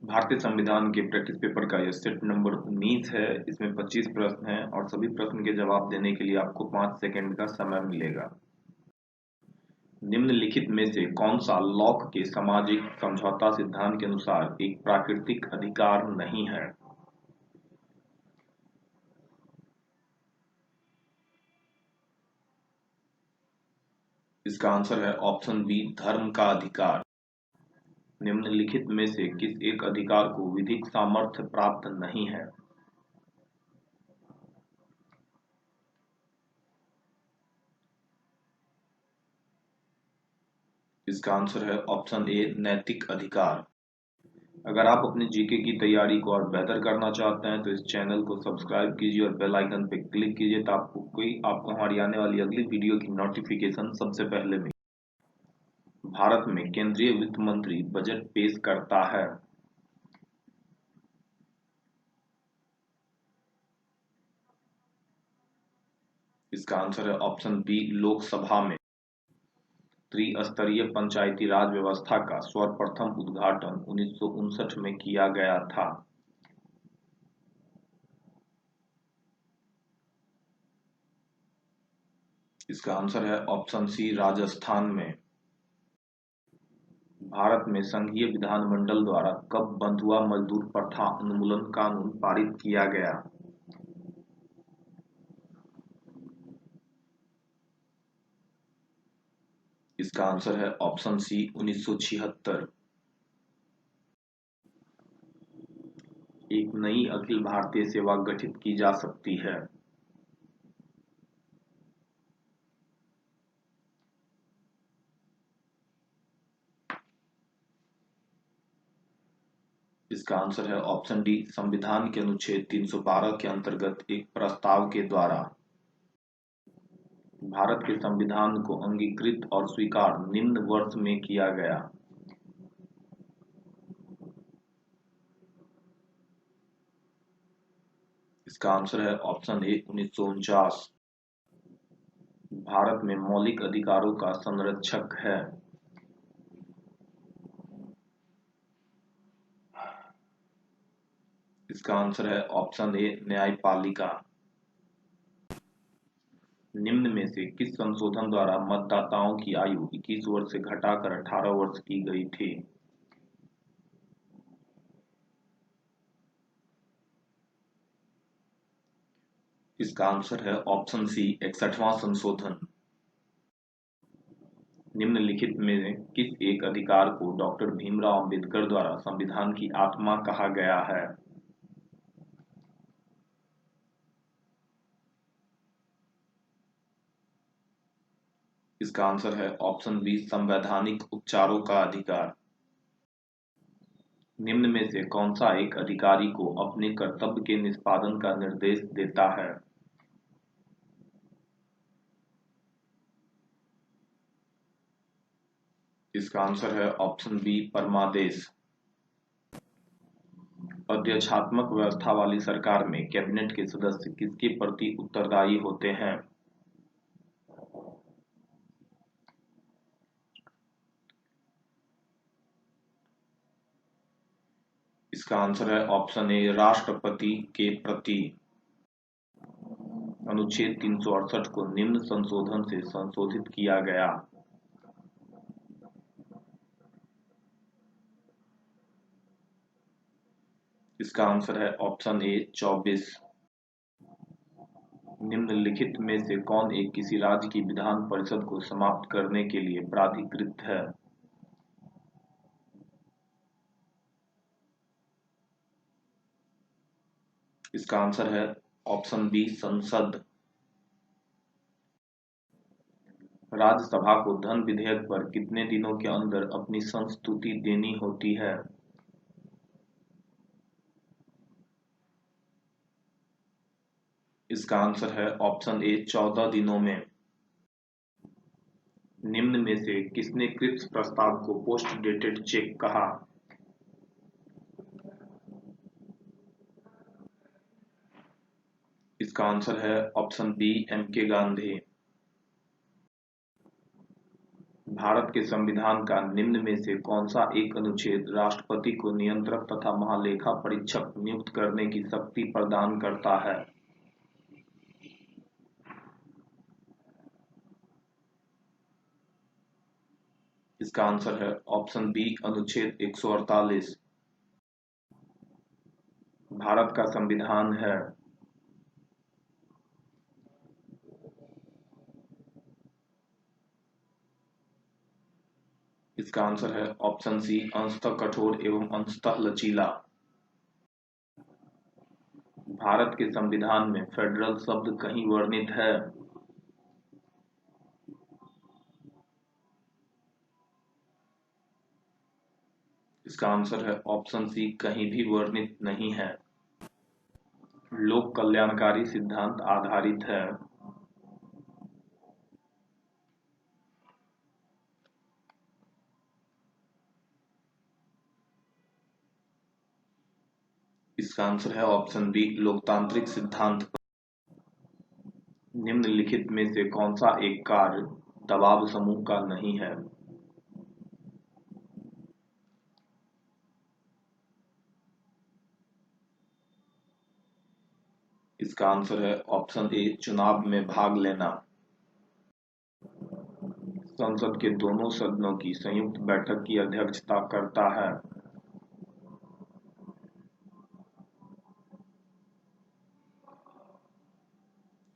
भारतीय संविधान के प्रैक्टिस पेपर का यह सेट नंबर 19 है। इसमें 25 प्रश्न हैं और सभी प्रश्न के जवाब देने के लिए आपको 5 सेकंड का समय मिलेगा। निम्नलिखित में से कौन सा लॉक के सामाजिक समझौता सिद्धांत के अनुसार एक प्राकृतिक अधिकार नहीं है? इसका आंसर है ऑप्शन बी, धर्म का अधिकार। निम्नलिखित में से किस एक अधिकार को विधिक सामर्थ्य प्राप्त नहीं है? इसका आंसर है ऑप्शन ए, नैतिक अधिकार। अगर आप अपने जीके की तैयारी को और बेहतर करना चाहते हैं तो इस चैनल को सब्सक्राइब कीजिए और बेल आइकन पर क्लिक कीजिए ताकि आपको हमारी आने वाली अगली वीडियो की नोटिफिकेशन सबसे पहले मिले। भारत में केंद्रीय वित्त मंत्री बजट पेश करता है। इसका आंसर है ऑप्शन बी, लोकसभा में। त्रिस्तरीय पंचायती राज व्यवस्था का सर्वप्रथम उद्घाटन 1959 में किया गया था। इसका आंसर है ऑप्शन सी, राजस्थान में। भारत में संघीय विधानमंडल द्वारा कब बंधुआ मजदूर प्रथा उन्मूलन कानून पारित किया गया? इसका आंसर है ऑप्शन सी, 1976। एक नई अखिल भारतीय सेवा गठित की जा सकती है। इसका आंसर है ऑप्शन डी, संविधान के अनुच्छेद 312 के अंतर्गत एक प्रस्ताव के द्वारा। भारत के संविधान को अंगीकृत और स्वीकार निम्न वर्ष में किया गया। इसका आंसर है ऑप्शन ए, 1949। भारत में मौलिक अधिकारों का संरक्षक है। इसका आंसर है ऑप्शन ए, न्यायपालिका। निम्न में से किस संशोधन द्वारा मतदाताओं की आयु 21 वर्ष से घटाकर 18 वर्ष की गई थी? इसका आंसर है ऑप्शन सी, 61वां संशोधन। निम्नलिखित में किस एक अधिकार को डॉक्टर भीमराव अंबेडकर द्वारा संविधान की आत्मा कहा गया है? इसका आंसर है ऑप्शन बी, संवैधानिक उपचारों का अधिकार। निम्न में से कौन सा एक अधिकारी को अपने कर्तव्य के निष्पादन का निर्देश देता है? इसका आंसर है ऑप्शन बी, परमादेश। अध्यक्षात्मक व्यवस्था वाली सरकार में कैबिनेट के सदस्य किसके प्रति उत्तरदायी होते हैं? इसका आंसर है ऑप्शन ए, राष्ट्रपति के प्रति। अनुच्छेद 368 को निम्न संशोधन से संशोधित किया गया। इसका आंसर है ऑप्शन ए, 24। निम्नलिखित में से कौन एक किसी राज्य की विधान परिषद को समाप्त करने के लिए प्राधिकृत है? इसका आंसर है ऑप्शन बी, संसद। राज्यसभा को धन विधेयक पर कितने दिनों के अंदर अपनी संस्तुति देनी होती है? इसका आंसर है ऑप्शन ए, 14 दिनों में। निम्न में से किसने क्रिप्स प्रस्ताव को पोस्ट डेटेड चेक कहा? इसका आंसर है ऑप्शन बी, एम के गांधी। भारत के संविधान का निम्न में से कौन सा एक अनुच्छेद राष्ट्रपति को नियंत्रक तथा महालेखा परीक्षक नियुक्त करने की शक्ति प्रदान करता है? इसका आंसर है ऑप्शन बी, अनुच्छेद 148। भारत का संविधान है इसका आंसर है ऑप्शन सी, अंशतः कठोर एवं अंशतः लचीला। भारत के संविधान में फेडरल शब्द कहीं वर्णित है? इसका आंसर है ऑप्शन सी, कहीं भी वर्णित नहीं है। लोक कल्याणकारी सिद्धांत आधारित है। इसका आंसर है ऑप्शन बी, लोकतांत्रिक सिद्धांत पर। निम्नलिखित में से कौन सा एक कार्य दबाव समूह का नहीं है? इसका आंसर है ऑप्शन ए, चुनाव में भाग लेना। संसद के दोनों सदनों की संयुक्त बैठक की अध्यक्षता करता है।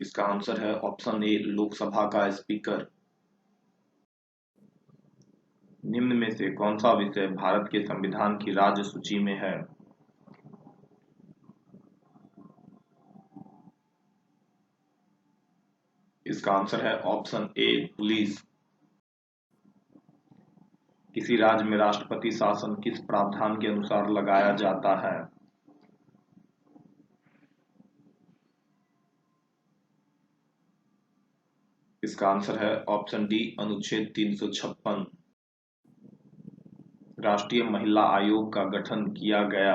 इसका आंसर है ऑप्शन ए, लोकसभा का स्पीकर। निम्न में से कौन सा विषय भारत के संविधान की राज्य सूची में है? इसका आंसर है ऑप्शन ए, पुलिस। किसी राज्य में राष्ट्रपति शासन किस प्रावधान के अनुसार लगाया जाता है? इसका आंसर है ऑप्शन डी, अनुच्छेद 356। राष्ट्रीय महिला आयोग का गठन किया गया।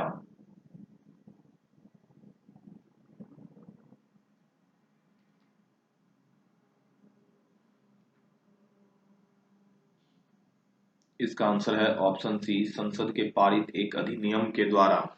इसका आंसर है ऑप्शन सी, संसद के पारित एक अधिनियम के द्वारा।